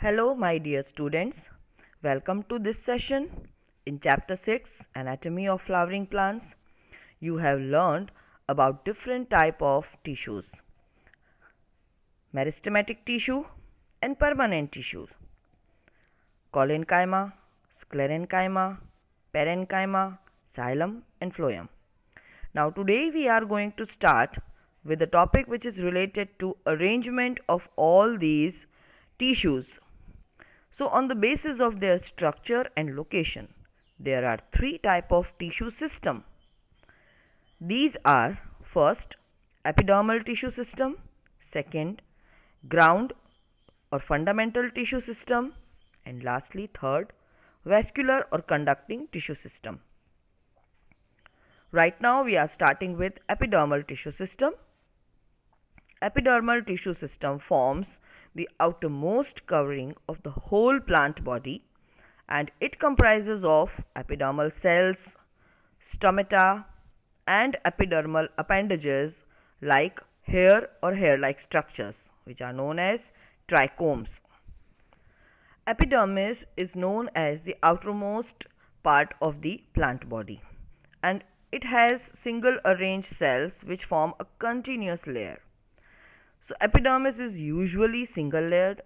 Hello, my dear students. Welcome to this session. In Chapter 6, Anatomy of Flowering Plants, you have learned about different type of tissues. Meristematic tissue and permanent tissues. Collenchyma, sclerenchyma, parenchyma, xylem and phloem. Now today we are going to start with the topic which is related to arrangement of all these tissues. So on the basis of their structure and location, there are three type of tissue system. These are first epidermal tissue system, second ground or fundamental tissue system, and lastly third vascular or conducting tissue system. Right now we are starting with epidermal tissue system. Epidermal tissue system forms the outermost covering of the whole plant body, and it comprises of epidermal cells, stomata and epidermal appendages like hair or hair-like structures which are known as trichomes. Epidermis is known as the outermost part of the plant body, and it has single arranged cells which form a continuous layer. So epidermis is usually single layered.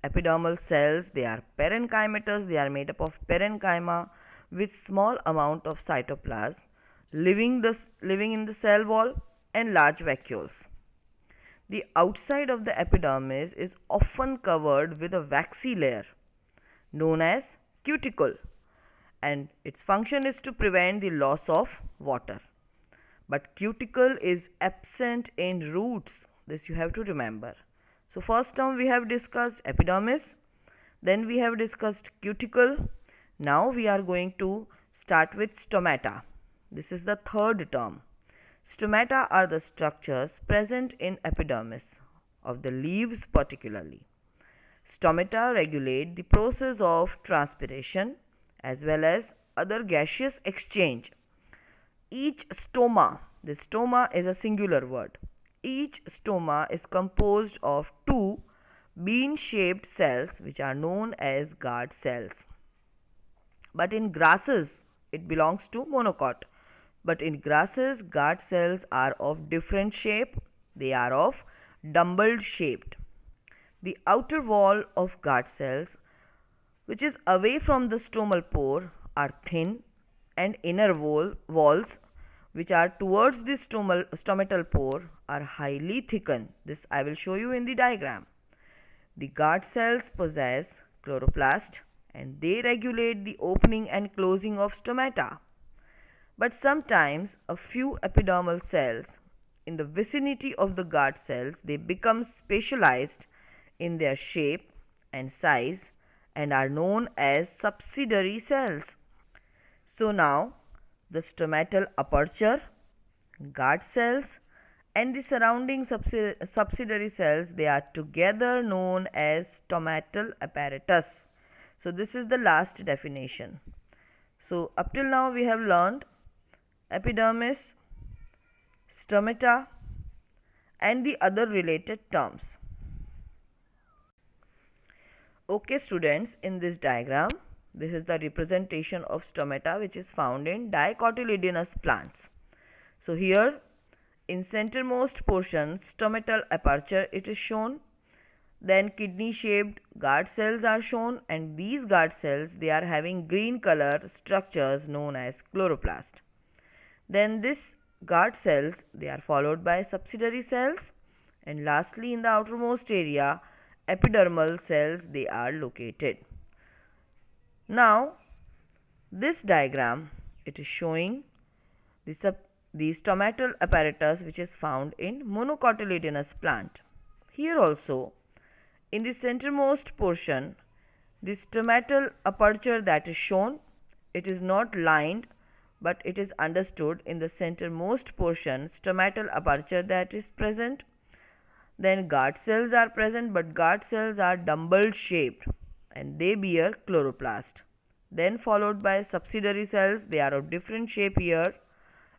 Epidermal cells, they are parenchymatous, they are made up of parenchyma with small amount of cytoplasm living in the cell wall and large vacuoles. The outside of the epidermis is often covered with a waxy layer known as cuticle, and its function is to prevent the loss of water. But cuticle is absent in roots. This you have to remember. So first term we have discussed epidermis, then we have discussed cuticle. Now we are going to start with stomata. This is the third term. Stomata are the structures present in epidermis of the leaves particularly. Stomata regulate the process of transpiration as well as other gaseous exchange. Each stoma, the stoma is a singular word. Each stoma is composed of two bean-shaped cells which are known as guard cells. But in grasses, it belongs to monocot. But in grasses, guard cells are of different shape. They are of dumbbell shaped. The outer wall of guard cells, which is away from the stomal pore, are thin, and inner walls which are towards the stomatal pore are highly thickened. This I will show you in the diagram. The guard cells possess chloroplast and they regulate the opening and closing of stomata. But sometimes a few epidermal cells in the vicinity of the guard cells, they become specialized in their shape and size and are known as subsidiary cells. So now the stomatal aperture, guard cells and the surrounding subsidiary cells, they are together known as stomatal apparatus. So this is the last definition. So up till now we have learned epidermis, stomata and the other related terms. Okay students, in this diagram, this is the representation of stomata which is found in dicotyledonous plants. So here in centermost portion stomatal aperture it is shown, then kidney shaped guard cells are shown, and these guard cells, they are having green color structures known as chloroplast. Then this guard cells, they are followed by subsidiary cells, and lastly in the outermost area epidermal cells, they are located. Now this diagram, it is showing the stomatal apparatus which is found in monocotyledonous plant. Here also in the centermost portion, the stomatal aperture that is shown, it is not lined but it is understood in the centermost portion stomatal aperture that is present. Then guard cells are present, but guard cells are dumbbell shaped and they bear chloroplast. Then followed by subsidiary cells, they are of different shape here,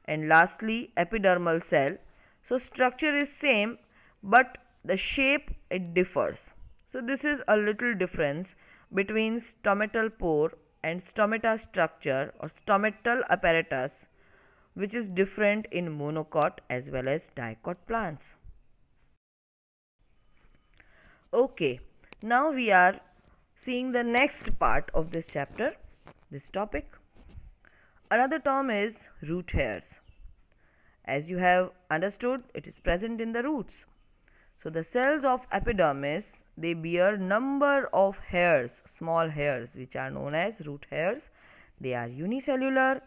and lastly epidermal cell. So structure is same but the shape it differs. So this is a little difference between stomatal pore and stomata structure or stomatal apparatus, which is different in monocot as well as dicot plants. Okay, now we are seeing the next part of this chapter, this topic. Another term is root hairs. As you have understood, it is present in the roots. So the cells of epidermis, they bear number of hairs, small hairs, which are known as root hairs. They are unicellular,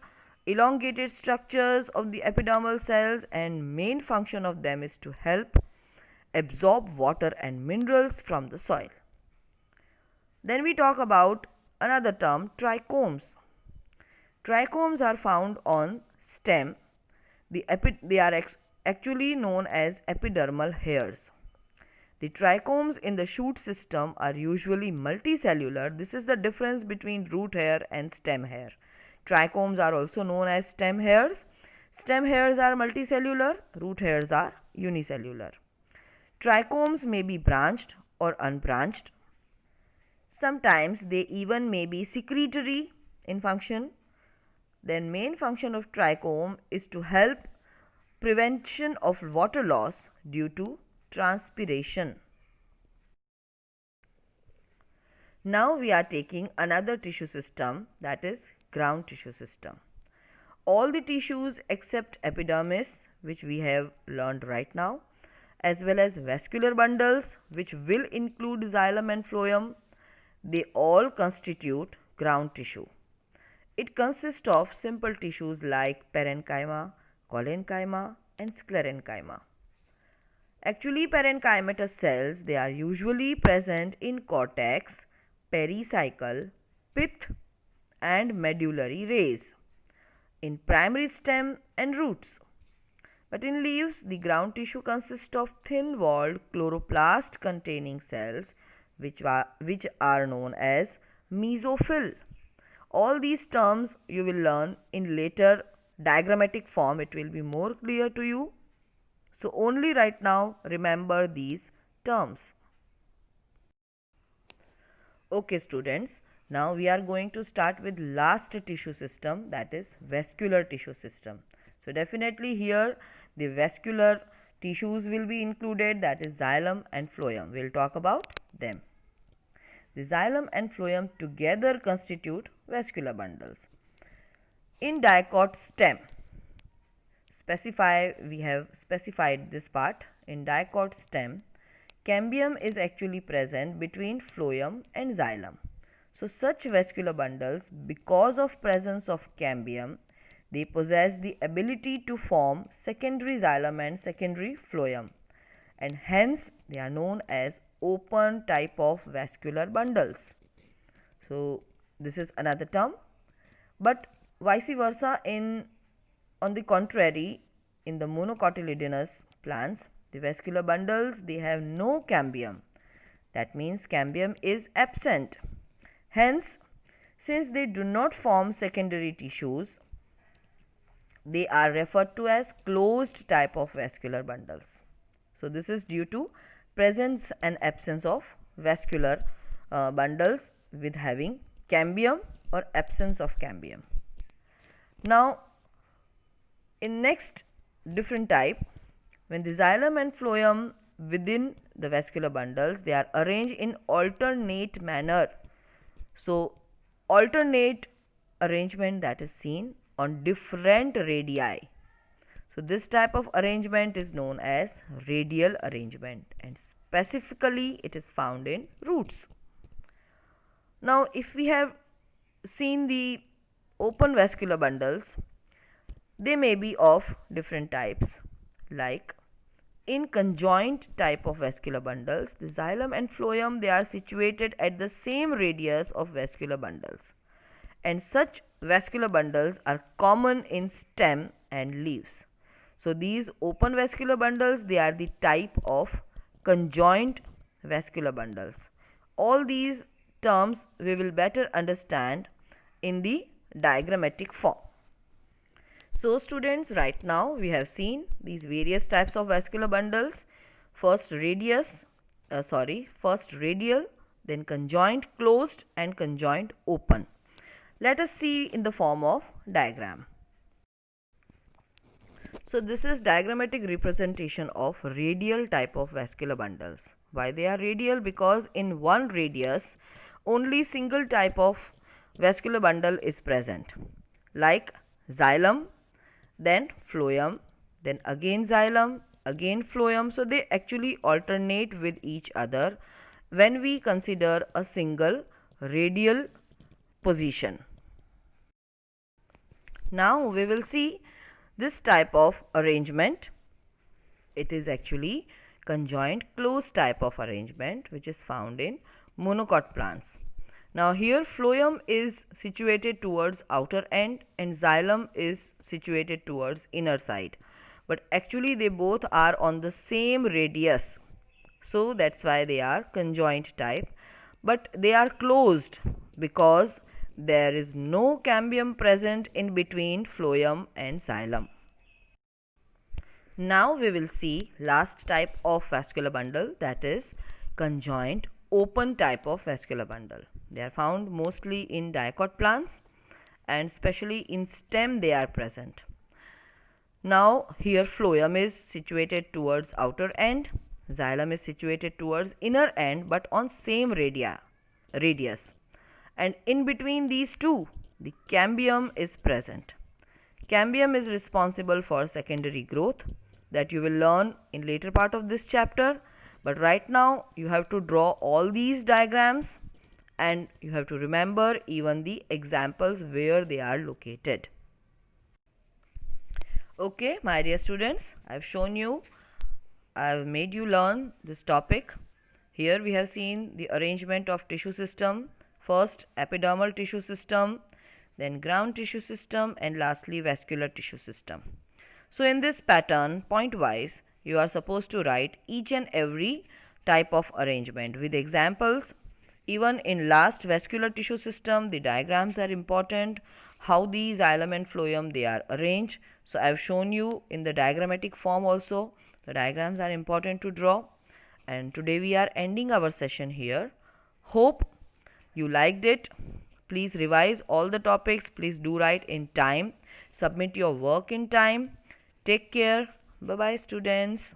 elongated structures of the epidermal cells, and main function of them is to help absorb water and minerals from the soil. Then we talk about another term, trichomes. Trichomes are found on stem. They are actually known as epidermal hairs. The trichomes in the shoot system are usually multicellular. This is the difference between root hair and stem hair. Trichomes are also known as stem hairs. Stem hairs are multicellular, root hairs are unicellular. Trichomes may be branched or unbranched. Sometimes they even may be secretory in function. Then main function of trichome is to help prevention of water loss due to transpiration. Now we are taking another tissue system, that is ground tissue system. All the tissues except epidermis, which we have learned right now, as well as vascular bundles, which will include xylem and phloem, they all constitute ground tissue. It consists of simple tissues like parenchyma, collenchyma and sclerenchyma. Actually, parenchymatous cells, they are usually present in cortex, pericycle, pith and medullary rays, in primary stem and roots. But in leaves, the ground tissue consists of thin-walled chloroplast containing cells which are known as mesophyll. All these terms you will learn in later diagrammatic form. It will be more clear to you. So only right now remember these terms. Okay students, now we are going to start with last tissue system, that is vascular tissue system. So definitely here the vascular tissues will be included, that is xylem and phloem. We will talk about them. The xylem and phloem together constitute vascular bundles. In dicot stem, we have specified this part. In dicot stem, cambium is actually present between phloem and xylem. So such vascular bundles, because of presence of cambium, they possess the ability to form secondary xylem and secondary phloem, and hence they are known as open type of vascular bundles. So this is another term. But vice versa, on the contrary, in the monocotyledonous plants, the vascular bundles, they have no cambium. That means cambium is absent. Hence, since they do not form secondary tissues, they are referred to as closed type of vascular bundles. So this is due to presence and absence of vascular bundles with having cambium or absence of cambium. Now, in next different type, when the xylem and phloem within the vascular bundles, they are arranged in alternate manner. So alternate arrangement that is seen on different radii. So this type of arrangement is known as radial arrangement, and specifically it is found in roots. Now if we have seen the open vascular bundles, they may be of different types, like in conjoint type of vascular bundles, the xylem and phloem, they are situated at the same radius of vascular bundles, and such vascular bundles are common in stem and leaves. So these open vascular bundles, they are the type of conjoint vascular bundles. All these terms we will better understand in the diagrammatic form. So students, right now we have seen these various types of vascular bundles. First, radius, first radial, then conjoined closed and conjoined open. Let us see in the form of diagram. So this is diagrammatic representation of radial type of vascular bundles. Why they are radial? Because in one radius only single type of vascular bundle is present, like xylem, then phloem, then again xylem, again phloem. So they actually alternate with each other when we consider a single radial position. Now we will see this type of arrangement. It is actually conjoined closed type of arrangement which is found in monocot plants. Now here phloem is situated towards outer end and xylem is situated towards inner side, but actually they both are on the same radius, so that's why they are conjoined type, but they are closed because there is no cambium present in between phloem and xylem. Now we will see last type of vascular bundle, that is conjoined open type of vascular bundle. They are found mostly in dicot plants and especially in stem they are present. Now here phloem is situated towards outer end, xylem is situated towards inner end but on same radius, and in between these two the cambium is present. Cambium is responsible for secondary growth that you will learn in later part of this chapter, but right now you have to draw all these diagrams and you have to remember even the examples where they are located. Okay, my dear students, I have shown you, I have made you learn this topic. Here we have seen the arrangement of tissue system, first epidermal tissue system, then ground tissue system, and lastly vascular tissue system. So in this pattern, point wise, you are supposed to write each and every type of arrangement with examples. Even in last vascular tissue system, the diagrams are important, how these xylem and phloem they are arranged. So I have shown you in the diagrammatic form also. The diagrams are important to draw. And today we are ending our session here. Hope you liked it. Please revise all the topics. Please do write in time. Submit your work in time. Take care. Bye bye, students.